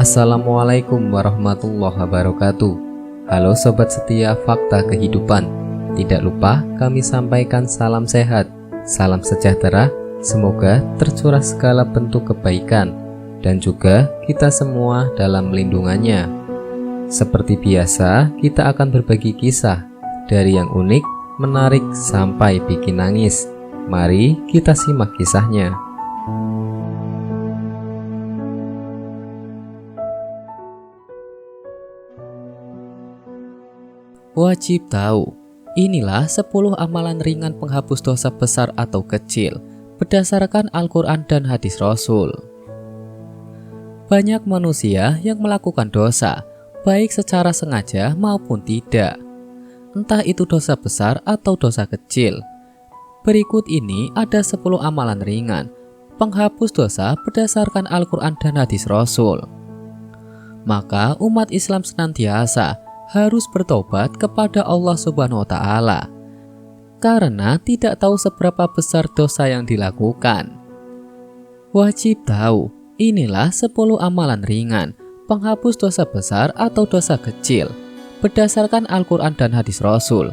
Assalamualaikum warahmatullahi wabarakatuh. Halo sobat setia Fakta Kehidupan. Tidak lupa kami sampaikan salam sehat, salam sejahtera. Semoga tercurah segala bentuk kebaikan dan juga kita semua dalam lindungannya. Seperti biasa, kita akan berbagi kisah dari yang unik, menarik sampai bikin nangis. Mari kita simak kisahnya. Wajib tahu, inilah 10 amalan ringan penghapus dosa besar atau kecil berdasarkan Al-Quran dan hadis Rasul. Banyak manusia yang melakukan dosa, baik secara sengaja maupun tidak. Entah itu dosa besar atau dosa kecil. Berikut ini ada 10 amalan ringan penghapus dosa berdasarkan Al-Quran dan hadis Rasul. Maka umat Islam senantiasa harus bertobat kepada Allah Subhanahu wa Ta'ala, karena tidak tahu seberapa besar dosa yang dilakukan. Wajib tahu, inilah 10 amalan ringan penghapus dosa besar atau dosa kecil berdasarkan Al-Quran dan hadis Rasul,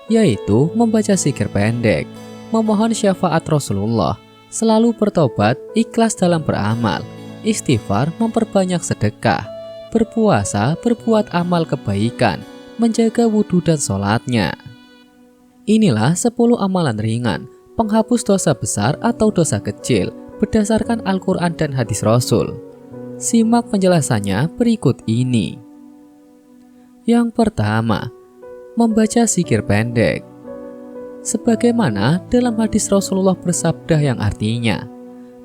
yaitu membaca zikir pendek, memohon syafaat Rasulullah, selalu bertobat, ikhlas dalam beramal, istighfar, memperbanyak sedekah, berpuasa, berbuat amal kebaikan, menjaga wudhu dan sholatnya. Inilah 10 amalan ringan penghapus dosa besar atau dosa kecil berdasarkan Al-Quran dan hadis Rasul. Simak penjelasannya berikut ini. Yang pertama, membaca zikir pendek. Sebagaimana dalam hadis Rasulullah bersabda yang artinya,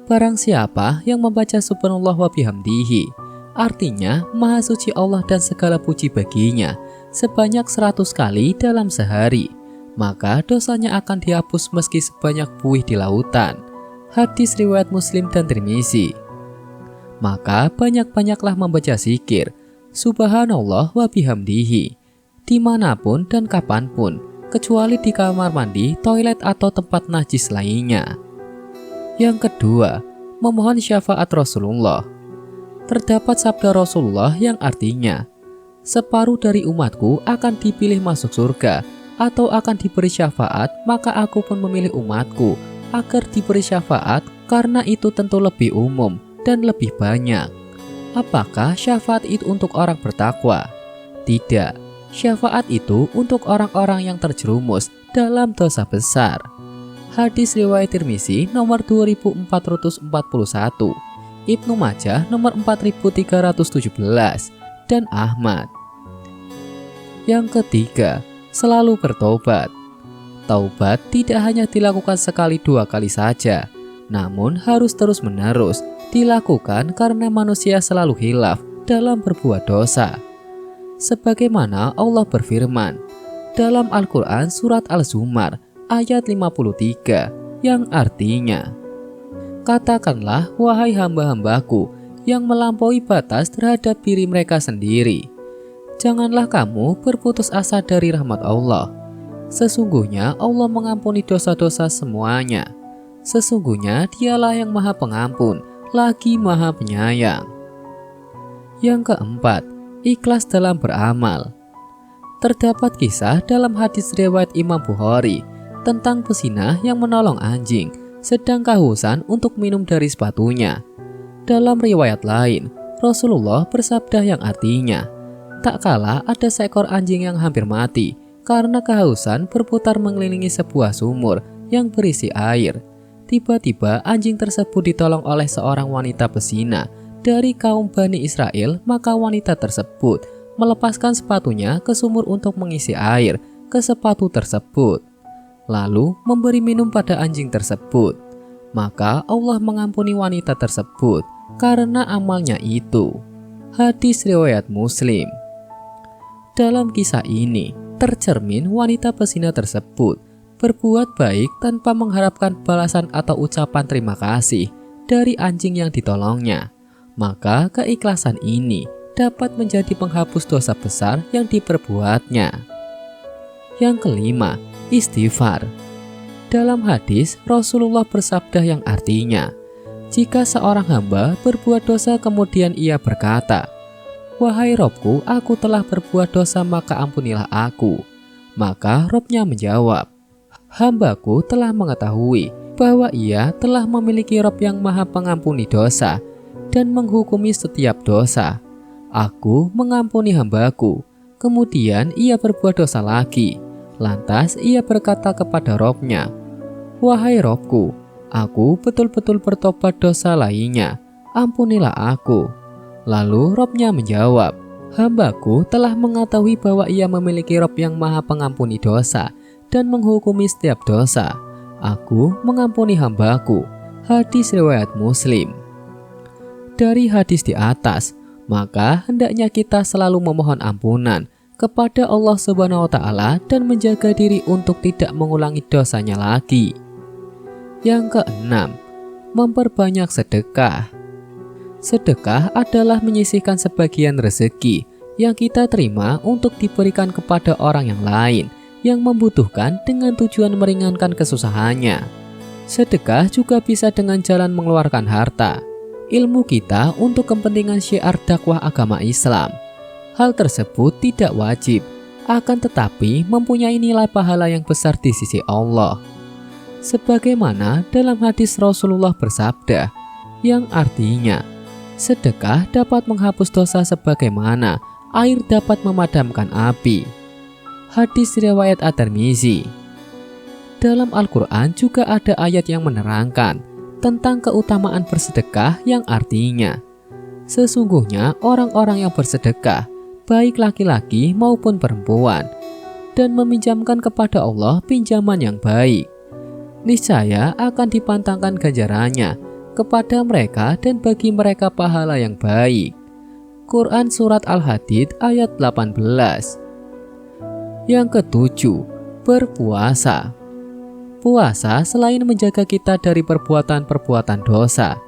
barang siapa yang membaca subhanallah wa bihamdihi, artinya maha suci Allah dan segala puji baginya, sebanyak 100 kali dalam sehari, maka dosanya akan dihapus meski sebanyak buih di lautan. Hadis riwayat Muslim dan Tirmizi. Maka banyak-banyaklah membaca zikir subhanallah wa bihamdihi dimanapun dan kapanpun, kecuali di kamar mandi, toilet atau tempat najis lainnya. Yang kedua, memohon syafaat Rasulullah. Terdapat sabda Rasulullah yang artinya, separuh dari umatku akan dipilih masuk surga atau akan diberi syafaat, maka aku pun memilih umatku agar diberi syafaat karena itu tentu lebih umum dan lebih banyak. Apakah syafaat itu untuk orang bertakwa? Tidak, syafaat itu untuk orang-orang yang terjerumus dalam dosa besar. Hadis riwayat Tirmizi nomor 2441, Ibnu Majah nomor 4317, dan Ahmad. Yang ketiga, selalu bertobat. Taubat tidak hanya dilakukan sekali 2 kali saja, namun harus terus-menerus dilakukan karena manusia selalu khilaf dalam berbuat dosa. Sebagaimana Allah berfirman dalam Al-Quran surat Al-Zumar ayat 53 yang artinya, katakanlah wahai hamba-hambaku yang melampaui batas terhadap diri mereka sendiri, janganlah kamu berputus asa dari rahmat Allah. Sesungguhnya Allah mengampuni dosa-dosa semuanya. Sesungguhnya Dialah yang Maha Pengampun, lagi Maha Penyayang. Yang keempat, ikhlas dalam beramal. Terdapat kisah dalam hadis riwayat Imam Bukhari tentang pezinah yang menolong anjing sedang kehausan untuk minum dari sepatunya. Dalam riwayat lain, Rasulullah bersabda yang artinya, tak kala ada seekor anjing yang hampir mati karena kehausan berputar mengelilingi sebuah sumur yang berisi air. Tiba-tiba anjing tersebut ditolong oleh seorang wanita pezina dari kaum Bani Israel, maka wanita tersebut melepaskan sepatunya ke sumur untuk mengisi air ke sepatu tersebut, lalu memberi minum pada anjing tersebut. Maka Allah mengampuni wanita tersebut karena amalnya itu. Hadis riwayat Muslim. Dalam kisah ini tercermin wanita pezina tersebut berbuat baik tanpa mengharapkan balasan atau ucapan terima kasih dari anjing yang ditolongnya. Maka keikhlasan ini dapat menjadi penghapus dosa besar yang diperbuatnya. Yang kelima, istighfar. Dalam hadis, Rasulullah bersabda yang artinya, Jika seorang hamba berbuat dosa kemudian ia berkata, "Wahai Robku, aku telah berbuat dosa maka ampunilah aku." Maka Robnya menjawab, "Hambaku telah mengetahui bahwa ia telah memiliki Rob yang maha pengampuni dosa dan menghukumi setiap dosa. Aku mengampuni hambaku." Kemudian ia berbuat dosa lagi. Lantas ia berkata kepada Robnya, "Wahai Robku, aku betul-betul bertobat dosa lainnya, ampunilah aku." Lalu Robnya menjawab, "Hambaku telah mengetahui bahwa ia memiliki Rob yang maha pengampuni dosa dan menghukumi setiap dosa. Aku mengampuni hambaku." Hadis riwayat Muslim. Dari hadis di atas, maka hendaknya kita selalu memohon ampunan kepada Allah Subhanahu wa Ta'ala dan menjaga diri untuk tidak mengulangi dosanya lagi. Yang keenam, memperbanyak sedekah. Sedekah adalah menyisihkan sebagian rezeki yang kita terima untuk diberikan kepada orang yang lain yang membutuhkan dengan tujuan meringankan kesusahannya. Sedekah juga bisa dengan jalan mengeluarkan harta, ilmu kita untuk kepentingan syiar dakwah agama Islam. Hal tersebut tidak wajib, akan tetapi mempunyai nilai pahala yang besar di sisi Allah. Sebagaimana dalam hadis Rasulullah bersabda, yang artinya, sedekah dapat menghapus dosa sebagaimana air dapat memadamkan api. Hadis riwayat At-Tirmizi. Dalam Al-Quran juga ada ayat yang menerangkan tentang keutamaan bersedekah yang artinya, sesungguhnya orang-orang yang bersedekah, baik laki-laki maupun perempuan, dan meminjamkan kepada Allah pinjaman yang baik, niscaya akan dipantangkan ganjarannya kepada mereka dan bagi mereka pahala yang baik. Quran Surat Al-Hadid ayat 18. Yang ketujuh, berpuasa. Puasa selain menjaga kita dari perbuatan-perbuatan dosa,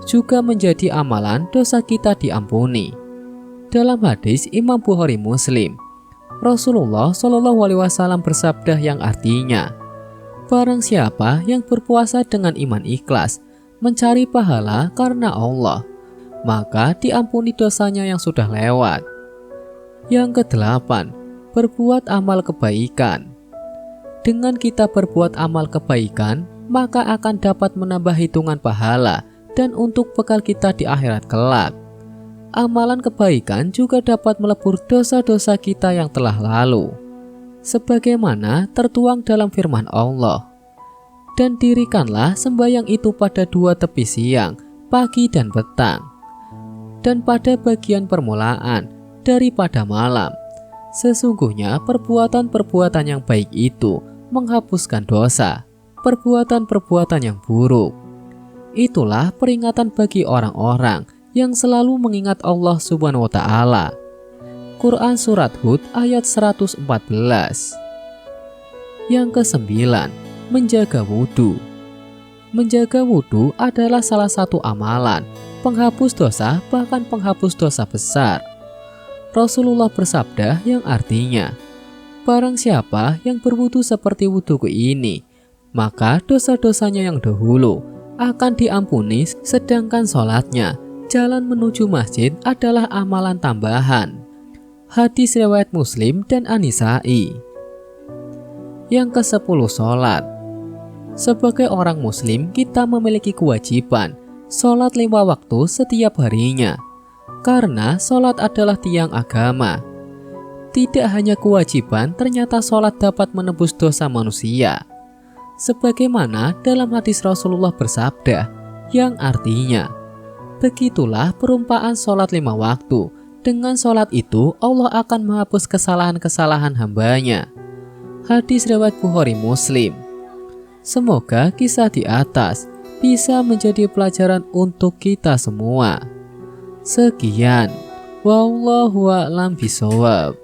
juga menjadi amalan dosa kita diampuni. Dalam hadis Imam Bukhari Muslim, Rasulullah SAW bersabda yang artinya, "Barang siapa yang berpuasa dengan iman ikhlas, mencari pahala karena Allah, maka diampuni dosanya yang sudah lewat." Yang kedelapan, berbuat amal kebaikan. Dengan kita berbuat amal kebaikan, maka akan dapat menambah hitungan pahala dan untuk bekal kita di akhirat kelak. Amalan kebaikan juga dapat melebur dosa-dosa kita yang telah lalu, sebagaimana tertuang dalam firman Allah, "Dan dirikanlah sembahyang itu pada dua tepi siang, pagi dan petang, dan pada bagian permulaan daripada malam. Sesungguhnya perbuatan-perbuatan yang baik itu menghapuskan dosa, perbuatan-perbuatan yang buruk. Itulah peringatan bagi orang-orang yang selalu mengingat Allah Subhanahu wa Ta'ala." Quran Surat Hud ayat 114. Yang kesembilan, menjaga wudhu. Menjaga wudhu adalah salah satu amalan penghapus dosa, bahkan penghapus dosa besar. Rasulullah bersabda yang artinya, "Barang siapa yang berwudhu seperti wudhuku ini, maka dosa-dosanya yang dahulu akan diampuni, sedangkan sholatnya, jalan menuju masjid adalah amalan tambahan." Hadis riwayat Muslim dan An-Nisa'i. Yang ke-10, sholat. Sebagai orang muslim, kita memiliki kewajiban sholat 5 waktu setiap harinya, karena sholat adalah tiang agama. Tidak hanya kewajiban, ternyata sholat dapat menebus dosa manusia. Sebagaimana dalam hadis Rasulullah bersabda, yang artinya, "Begitulah perumpamaan sholat 5 waktu. Dengan sholat itu, Allah akan menghapus kesalahan-kesalahan hambanya." Hadis riwayat Bukhari Muslim. Semoga kisah di atas bisa menjadi pelajaran untuk kita semua. Sekian, wallahu a'lam bishawab.